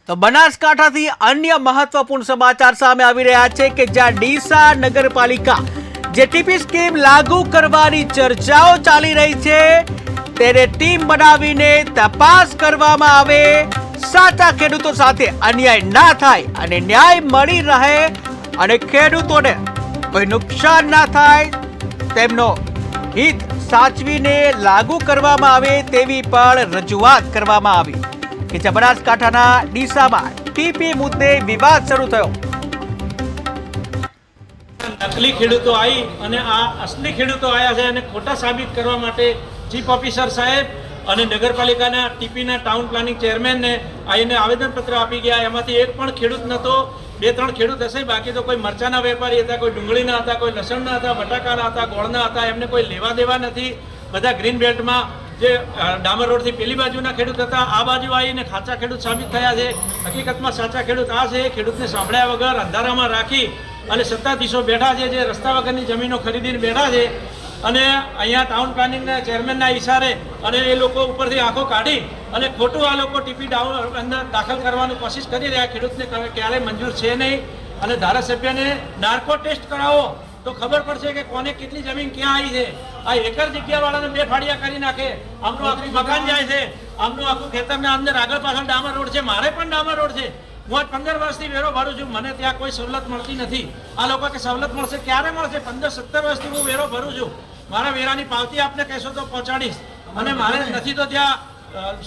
તો બનાસકાંઠાથી અન્ય મહત્વપૂર્ણ સમાચાર સામે આવી રહ્યા છે કે જ્યાં ડીસા નગરપાલિકા જે ટીપી સ્કીમ લાગુ કરવાની ચર્ચાઓ ચાલી રહી છે તેને ટીમ બનાવીને તપાસ કરવામાં આવે, સાચા ખેડૂતો સાથે અન્યાય ના થાય અને ન્યાય મળી રહે અને ખેડૂતોને કોઈ નુકસાન ના થાય, તેમનો હિત સાચવીને લાગુ કરવામાં આવે તેવી પણ રજૂઆત કરવામાં આવી કે જે બનાસકાંઠાના ડીસામાં ટીપી મુદ્દે વિવાદ શરૂ થયો। નકલી ખેડૂતો આવી અને આ અસલી ખેડૂતો આવ્યા છે અને ખોટા સાબિત કરવા માટે ચીફ ઓફિસર સાહેબ અને નગરપાલિકાના ટીપીના ટાઉન પ્લાનિંગ ચેરમેનને આવીને આવેદનપત્ર આપી ગયા। એમાંથી એક પણ ખેડૂત નહોતો, 2-3 ખેડૂત હશે, બાકી તો કોઈ મરચાના વેપારી હતા, કોઈ ડુંગળીના હતા, કોઈ લસણના હતા, બટાકાના હતા, ગોળના હતા, એમને કોઈ લેવા દેવા નથી। બધા ગ્રીન બેલ્ટમાં જે ડામર રોડથી પેલી બાજુના ખેડૂત હતા આ બાજુ આવીને સાચા ખેડૂત સાબિત થયા છે। હકીકતમાં સાચા ખેડૂત આ છે, ખેડૂતને સાંભળ્યા વગર અંધારામાં રાખી અને સત્તાધીશો બેઠા છે જે રસ્તા વગરની જમીનો ખરીદીને બેઠા છે અને અહીંયા ટાઉન પ્લાનિંગના ચેરમેનના ઇશારે અને એ લોકો ઉપરથી આંખો કાઢી અને ખોટું આ લોકો ટીપી અંદર દાખલ કરવાની કોશિશ કરી રહ્યા। ખેડૂતને ક્યારેય મંજૂર છે નહીં અને ધારાસભ્યને નાર્કો ટેસ્ટ કરાવો તો ખબર પડશે કે કોને કેટલી જમીન ક્યાં આવી છે। આ એકર જગ્યાવાળાને 2 ફાડિયા કરી નાખે, આમનું આખું મકાન જાય છે, આમનું આખું ખેતરના અંદર આગળ પાછળ ડામર રોડ છે, મારે પણ ડામર રોડ છે, હું આજ 15 વર્ષથી વેરો ભરું છું, મને ત્યાં કોઈ સવલત મળતી નથી। આ લોકો કે સવલત મળશે, ક્યારે મળશે? 15-17 વર્ષથી હું વેરો ભરું છું, મારા વેરાની પાવતી આપને કહેશો તો પહોંચાડીશ અને મારે નથી તો ત્યાં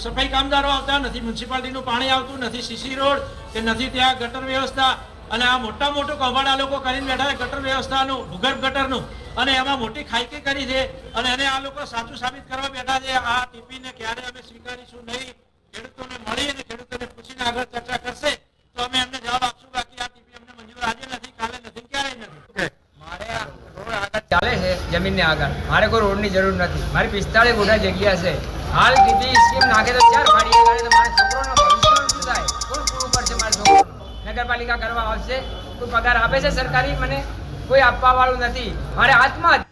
સફાઈ કામદારો આવતા નથી, મ્યુનિસિપાલિટીનું પાણી આવતું નથી, સીસી રોડ કે નથી ત્યાં ગટર વ્યવસ્થા અને આ મોટા મોટું કૌભાંડ આ લોકો કરીને બેઠા છે ગટર વ્યવસ્થાનું, ભૂગર્ભ ગટરનું, અને એમાં મોટી ખાઈકી કરી છે અને એને આ લોકો સાચું સાબિત કરવા બેઠા છે। આ ટીપીને ક્યારે અમે સ્વીકારીશું નહીં। ખેડૂતોને મળી અને ખેડૂતોને પૂછીને આગળ ચર્ચા કરશે તો અમે એમને જવાબ આપશું, બાકી આ ટીપી અમને મંજૂર આજે નથી, કાલે નથી, ક્યારેય નથી। મારે આ રોડ આગળ ચાલે છે, જમીનને આગળ મારે કોઈ રોડની જરૂર નથી, મારી 45 ગુણા જગ્યા છે। હાલ ટીપી સ્કીમ નાખે તો 4 ફાડીએ કરે તો મારા છોકરોનો ભવિષ્યનું શું થાય? કોણ પૂરું કરશે? મારા છોકરો નગરપાલિકા કરવા આવશે, કોઈ પગાર આપે છે સરકારી? મને કોઈ આપવા વાળું નથી, મારે આત્મહત્યા